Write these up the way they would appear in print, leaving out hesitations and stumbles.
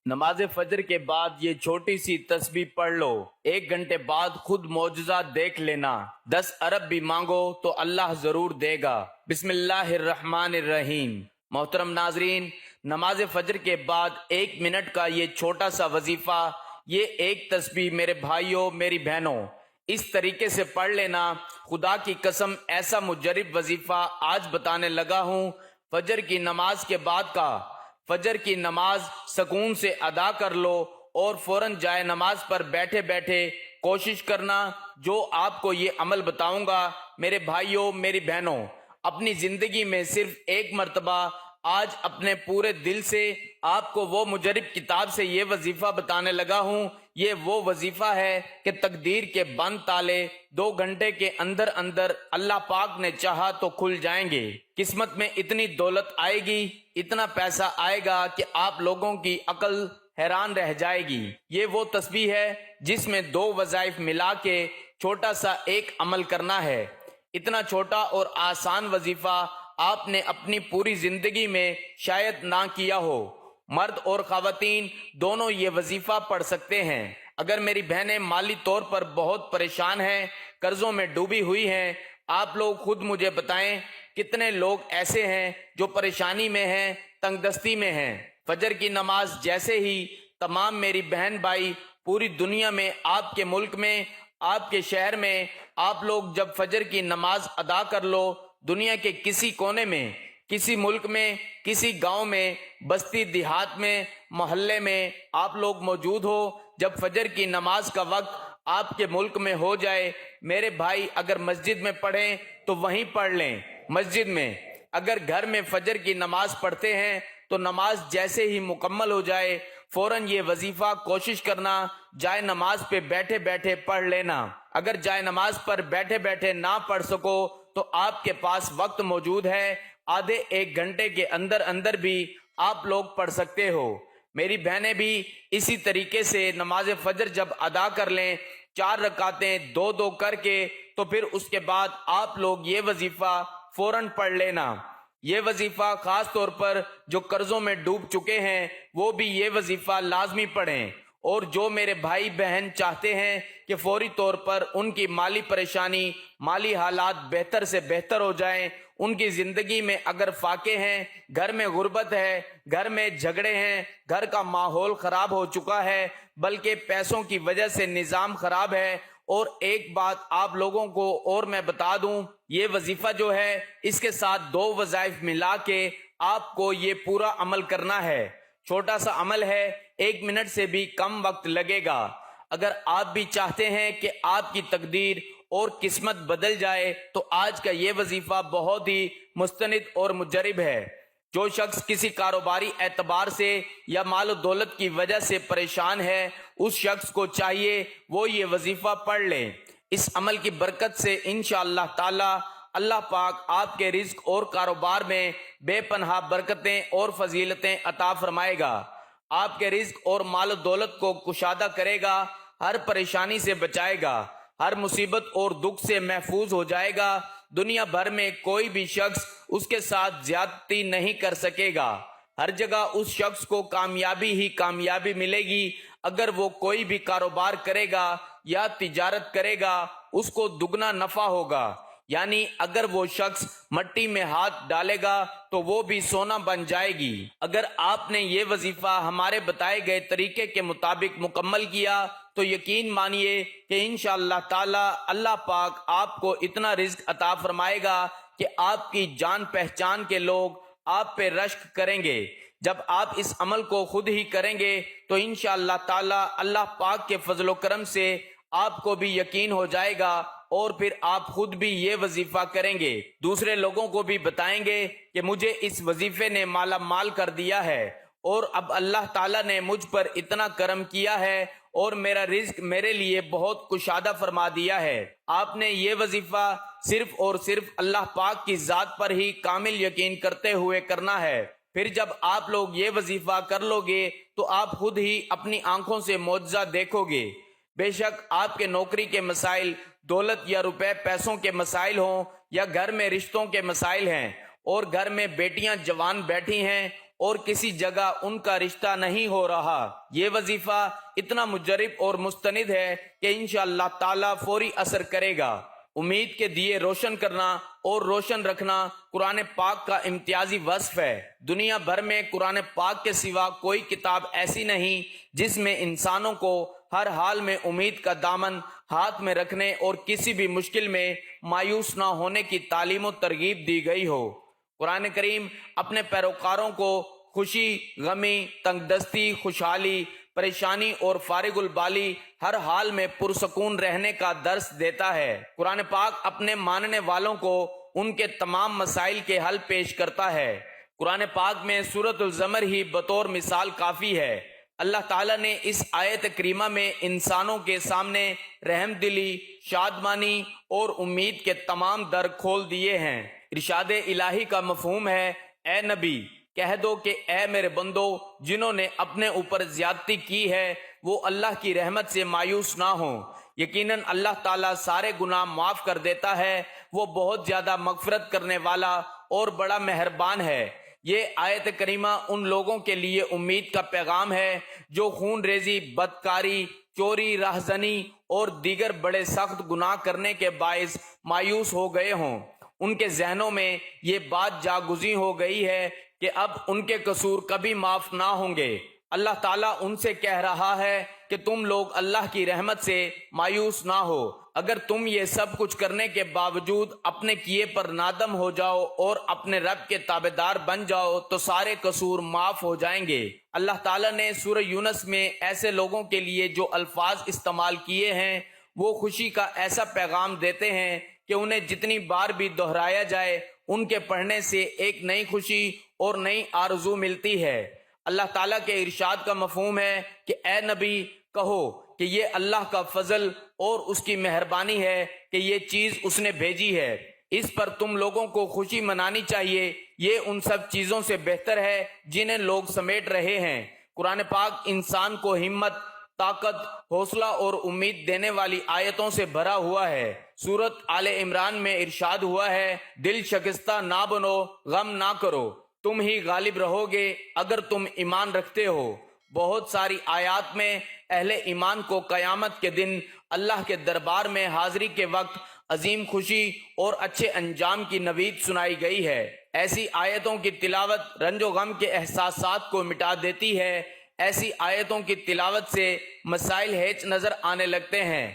نماز فجر کے بعد یہ چھوٹی سی تسبیح پڑھ لو، 1 گھنٹے بعد خود معجزہ دیکھ لینا۔ 10 ارب بھی مانگو تو اللہ ضرور دے گا۔ بسم اللہ الرحمن الرحیم۔ محترم ناظرین، نماز فجر کے بعد 1 منٹ کا یہ چھوٹا سا وظیفہ، یہ ایک تسبیح میرے بھائیوں میری بہنوں اس طریقے سے پڑھ لینا، خدا کی قسم ایسا مجرب وظیفہ آج بتانے لگا ہوں۔ فجر کی نماز کے بعد کا فجر کی نماز سکون سے ادا کر لو اور فوراً جائے نماز پر بیٹھے بیٹھے کوشش کرنا جو آپ کو یہ عمل بتاؤں گا میرے بھائیوں میری بہنوں، اپنی زندگی میں صرف ایک مرتبہ آج اپنے پورے دل سے آپ کو وہ مجرب کتاب سے یہ وظیفہ بتانے لگا ہوں۔ یہ وہ وظیفہ ہے کہ تقدیر کے بند تالے 2 گھنٹے کے اندر اندر اللہ پاک نے چاہا تو کھل جائیں گے۔ قسمت میں اتنی دولت آئے گی، اتنا پیسہ آئے گا کہ آپ لوگوں کی عقل حیران رہ جائے گی۔ یہ وہ تسبیح ہے جس میں 2 وظائف ملا کے چھوٹا سا ایک عمل کرنا ہے۔ اتنا چھوٹا اور آسان وظیفہ آپ نے اپنی پوری زندگی میں شاید نہ کیا ہو۔ مرد اور خواتین دونوں یہ وظیفہ پڑھ سکتے ہیں۔ اگر میری بہنیں مالی طور پر بہت پریشان ہیں، قرضوں میں ڈوبی ہوئی ہیں، آپ لوگ خود مجھے بتائیں کتنے لوگ ایسے ہیں جو پریشانی میں ہیں، تنگ دستی میں ہیں۔ فجر کی نماز جیسے ہی تمام میری بہن بھائی پوری دنیا میں، آپ کے ملک میں، آپ کے شہر میں، آپ لوگ جب فجر کی نماز ادا کر لو، دنیا کے کسی کونے میں، کسی ملک میں، کسی گاؤں میں، بستی دیہات میں، محلے میں آپ لوگ موجود ہو، جب فجر کی نماز کا وقت آپ کے ملک میں ہو جائے، میرے بھائی اگر مسجد میں پڑھیں تو وہیں پڑھ لیں۔ مسجد میں اگر گھر میں فجر کی نماز پڑھتے ہیں تو نماز جیسے ہی مکمل ہو جائے فوراً یہ وظیفہ کوشش کرنا جائے نماز پہ بیٹھے بیٹھے پڑھ لینا۔ اگر جائے نماز پر بیٹھے بیٹھے نہ پڑھ سکو تو آپ کے پاس وقت موجود ہے، آدھے 1 گھنٹے کے اندر اندر بھی آپ لوگ پڑھ سکتے ہو۔ میری بہنیں بھی اسی طریقے سے نماز فجر جب ادا کر لیں، 4 رکعتیں 2 کر کے، تو پھر اس کے بعد آپ لوگ یہ وظیفہ فوراً پڑھ لینا۔ یہ وظیفہ خاص طور پر جو قرضوں میں ڈوب چکے ہیں وہ بھی یہ وظیفہ لازمی پڑھیں، اور جو میرے بھائی بہن چاہتے ہیں کہ فوری طور پر ان کی مالی پریشانی، مالی حالات بہتر سے بہتر ہو جائیں، ان کی زندگی میں اگر فاقے ہیں، گھر میں غربت ہے، گھر میں جھگڑے ہیں، گھر کا ماحول خراب ہو چکا ہے، بلکہ پیسوں کی وجہ سے نظام خراب ہے، اور ایک بات آپ لوگوں کو اور میں بتا دوں، یہ وظیفہ جو ہے اس کے ساتھ 2 وظائف ملا کے آپ کو یہ پورا عمل کرنا ہے۔ چھوٹا سا عمل ہے، 1 منٹ سے بھی کم وقت لگے گا۔ اگر آپ بھی چاہتے ہیں کہ آپ کی تقدیر اور قسمت بدل جائے تو آج کا یہ وظیفہ بہت ہی مستند اور مجرب ہے۔ جو شخص کسی کاروباری اعتبار سے یا مال و دولت کی وجہ سے پریشان ہے، اس شخص کو چاہیے وہ یہ وظیفہ پڑھ لے۔ اس عمل کی برکت سے انشاءاللہ تعالی اللہ پاک آپ کے رزق اور کاروبار میں بے پناہ برکتیں اور فضیلتیں عطا فرمائے گا، آپ کے رزق اور مال و دولت کو کشادہ کرے گا، ہر پریشانی سے بچائے گا، ہر مصیبت اور دکھ سے محفوظ ہو جائے گا۔ دنیا بھر میں کوئی بھی شخص اس کے ساتھ زیادتی نہیں کر سکے گا، ہر جگہ اس شخص کو کامیابی ہی کامیابی ملے گی۔ اگر وہ کوئی بھی کاروبار کرے گا یا تجارت کرے گا اس کو دگنا نفع ہوگا، یعنی اگر وہ شخص مٹی میں ہاتھ ڈالے گا تو وہ بھی سونا بن جائے گی۔ اگر آپ نے یہ وظیفہ ہمارے بتائے گئے طریقے کے مطابق مکمل کیا تو یقین مانیے کہ انشاءاللہ تعالی اللہ پاک آپ کو اتنا رزق عطا فرمائے گا کہ آپ کی جان پہچان کے لوگ آپ پہ رشک کریں گے۔ جب آپ اس عمل کو خود ہی کریں گے تو انشاءاللہ تعالی اللہ پاک کے فضل و کرم سے آپ کو بھی یقین ہو جائے گا، اور پھر آپ خود بھی یہ وظیفہ کریں گے، دوسرے لوگوں کو بھی بتائیں گے کہ مجھے اس وظیفے نے مالا مال کر دیا ہے، اور اب اللہ تعالیٰ نے مجھ پر اتنا کرم کیا ہے اور میرا رزق میرے لیے بہت کشادہ فرما دیا ہے۔ آپ نے یہ وظیفہ صرف اور صرف اللہ پاک کی ذات پر ہی کامل یقین کرتے ہوئے کرنا ہے۔ پھر جب آپ لوگ یہ وظیفہ کر لو گے تو آپ خود ہی اپنی آنکھوں سے معجزہ دیکھو گے۔ بے شک آپ کے نوکری کے مسائل، دولت یا روپے پیسوں کے مسائل ہوں، یا گھر میں رشتوں کے مسائل ہیں، اور گھر میں بیٹیاں جوان بیٹھی ہیں اور کسی جگہ ان کا رشتہ نہیں ہو رہا۔ یہ وظیفہ اتنا مجرب اور مستند ہے کہ انشاءاللہ تعالی فوری اثر کرے گا۔ امید کے دیے روشن کرنا اور روشن رکھنا قرآن پاک کا امتیازی وصف ہے۔ دنیا بھر میں قرآن پاک کے سوا کوئی کتاب ایسی نہیں جس میں انسانوں کو ہر حال میں امید کا دامن ہاتھ میں رکھنے اور کسی بھی مشکل میں مایوس نہ ہونے کی تعلیم و ترغیب دی گئی ہو۔ قرآن کریم اپنے پیروکاروں کو خوشی، غمی، تنگ دستی، خوشحالی، پریشانی اور فارغ البالی ہر حال میں پرسکون رہنے کا درس دیتا ہے۔ قرآن پاک اپنے ماننے والوں کو ان کے تمام مسائل کے حل پیش کرتا ہے۔ قرآن پاک میں سورۃ الزمر ہی بطور مثال کافی ہے۔ اللہ تعالیٰ نے اس آیت کریمہ میں انسانوں کے سامنے رحم دلی، شادمانی اور امید کے تمام در کھول دیے ہیں۔ ارشاد الہی کا مفہوم ہے، اے نبی کہہ دو کہ اے میرے بندو، جنہوں نے اپنے اوپر زیادتی کی ہے وہ اللہ کی رحمت سے مایوس نہ ہوں۔ یقیناً اللہ تعالیٰ سارے گناہ معاف کر دیتا ہے، وہ بہت زیادہ مغفرت کرنے والا اور بڑا مہربان ہے۔ یہ آیت کریمہ ان لوگوں کے لیے امید کا پیغام ہے جو خون ریزی، بدکاری، چوری، راہزنی اور دیگر بڑے سخت گناہ کرنے کے باعث مایوس ہو گئے ہوں۔ ان کے ذہنوں میں یہ بات جاگزی ہو گئی ہے کہ اب ان کے قصور کبھی معاف نہ ہوں گے۔ اللہ تعالیٰ ان سے کہہ رہا ہے کہ تم لوگ اللہ کی رحمت سے مایوس نہ ہو۔ اگر تم یہ سب کچھ کرنے کے باوجود اپنے کیے پر نادم ہو جاؤ اور اپنے رب کے تابعدار بن جاؤ تو سارے قصور معاف ہو جائیں گے۔ اللہ تعالیٰ نے سورہ یونس میں ایسے لوگوں کے لیے جو الفاظ استعمال کیے ہیں وہ خوشی کا ایسا پیغام دیتے ہیں کہ انہیں جتنی بار بھی دہرایا جائے ان کے پڑھنے سے ایک نئی خوشی اور نئی آرزو ملتی ہے۔ اللہ تعالیٰ کے ارشاد کا مفہوم ہے کہ اے نبی کہو کہ یہ اللہ کا فضل اور اس کی مہربانی ہے کہ یہ چیز اس نے بھیجی ہے، اس پر تم لوگوں کو خوشی منانی چاہیے، یہ ان سب چیزوں سے بہتر ہے جنہیں لوگ سمیٹ رہے ہیں۔ قرآن پاک انسان کو ہمت، طاقت، حوصلہ اور امید دینے والی آیتوں سے بھرا ہوا ہے۔ سورۃ آل عمران میں ارشاد ہوا ہے، دل شکستہ نہ بنو، غم نہ کرو، تم ہی غالب رہو گے اگر تم ایمان رکھتے ہو۔ بہت ساری آیات میں اہل ایمان کو قیامت کے دن اللہ کے دربار میں حاضری کے وقت عظیم خوشی اور اچھے انجام کی نوید سنائی گئی ہے۔ ایسی آیتوں کی تلاوت رنج و غم کے احساسات کو مٹا دیتی ہے۔ ایسی آیتوں کی تلاوت سے مسائل ہیچ نظر آنے لگتے ہیں۔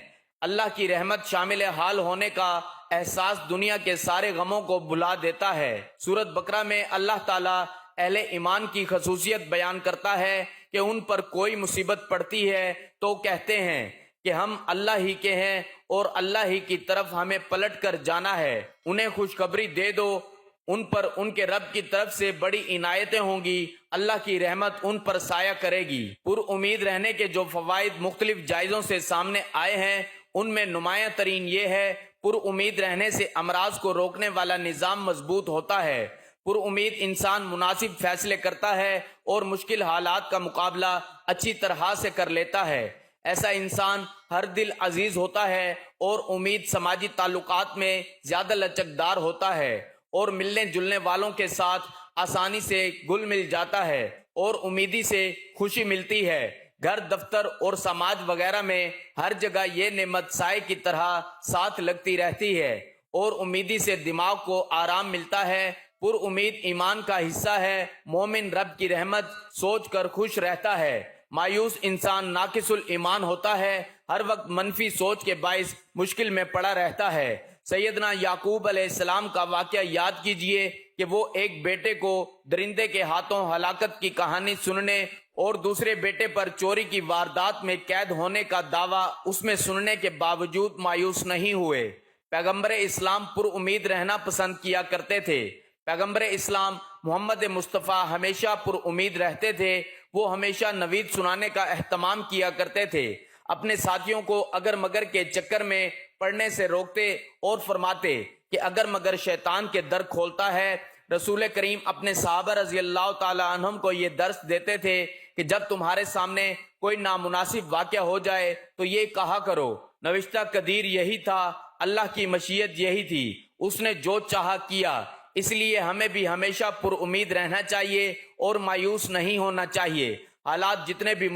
اللہ کی رحمت شامل حال ہونے کا احساس دنیا کے سارے غموں کو بھلا دیتا ہے۔ سورۃ بقرہ میں اللہ تعالیٰ اہل ایمان کی خصوصیت بیان کرتا ہے کہ ان پر کوئی مصیبت پڑتی ہے تو کہتے ہیں کہ ہم اللہ ہی کے ہیں اور اللہ ہی کی طرف ہمیں پلٹ کر جانا ہے۔ انہیں خوشخبری دے دو، ان پر ان کے رب کی طرف سے بڑی عنایتیں ہوں گی، اللہ کی رحمت ان پر سایہ کرے گی۔ پر امید رہنے کے جو فوائد مختلف جائزوں سے سامنے آئے ہیں ان میں نمایاں ترین یہ ہے، پر امید رہنے سے امراض کو روکنے والا نظام مضبوط ہوتا ہے۔ پر امید انسان مناسب فیصلے کرتا ہے اور مشکل حالات کا مقابلہ اچھی طرح سے کر لیتا ہے۔ ایسا انسان ہر دل عزیز ہوتا ہے اور امید سماجی تعلقات میں زیادہ لچکدار ہوتا ہے اور ملنے جلنے والوں کے ساتھ آسانی سے گل مل جاتا ہے اور امیدی سے خوشی ملتی ہے۔ گھر، دفتر اور سماج وغیرہ میں ہر جگہ یہ نعمت سائے کی طرح ساتھ لگتی رہتی ہے اور امیدی سے دماغ کو آرام ملتا ہے۔ پر امید ایمان کا حصہ ہے۔ مومن رب کی رحمت سوچ کر خوش رہتا ہے۔ مایوس انسان ناقص الایمان ہوتا ہے، ہر وقت منفی سوچ کے باعث مشکل میں پڑا رہتا ہے۔ سیدنا یعقوب علیہ السلام کا واقعہ یاد کیجئے کہ وہ ایک بیٹے کو درندے کے ہاتھوں ہلاکت کی کہانی سننے اور دوسرے بیٹے پر چوری کی واردات میں قید ہونے کا دعویٰ اس میں سننے کے باوجود مایوس نہیں ہوئے۔ پیغمبر اسلام پر امید رہنا پسند کیا کرتے تھے۔ پیغمبر اسلام محمد مصطفیٰ ہمیشہ پر امید رہتے تھے۔ وہ ہمیشہ نوید سنانے کا اہتمام کیا کرتے تھے، اپنے ساتھیوں کو اگر مگر کے چکر میں پڑھنے سے روکتے اور فرماتے کہ اگر مگر شیطان کے در کھولتا ہے۔ رسول کریم اپنے صحابہ رضی اللہ تعالی عنہم کو یہ درس دیتے تھے کہ جب تمہارے سامنے کوئی نامناسب واقعہ ہو جائے تو یہ کہا کرو، نوشتہ قدیر یہی تھا، اللہ کی مشیت یہی تھی، اس نے جو چاہا کیا، اس لیے ہمیں بھی ہمیشہ پر امید رہنا چاہیے اور مایوس نہیں ہونا چاہیے. حالات جتنے بھی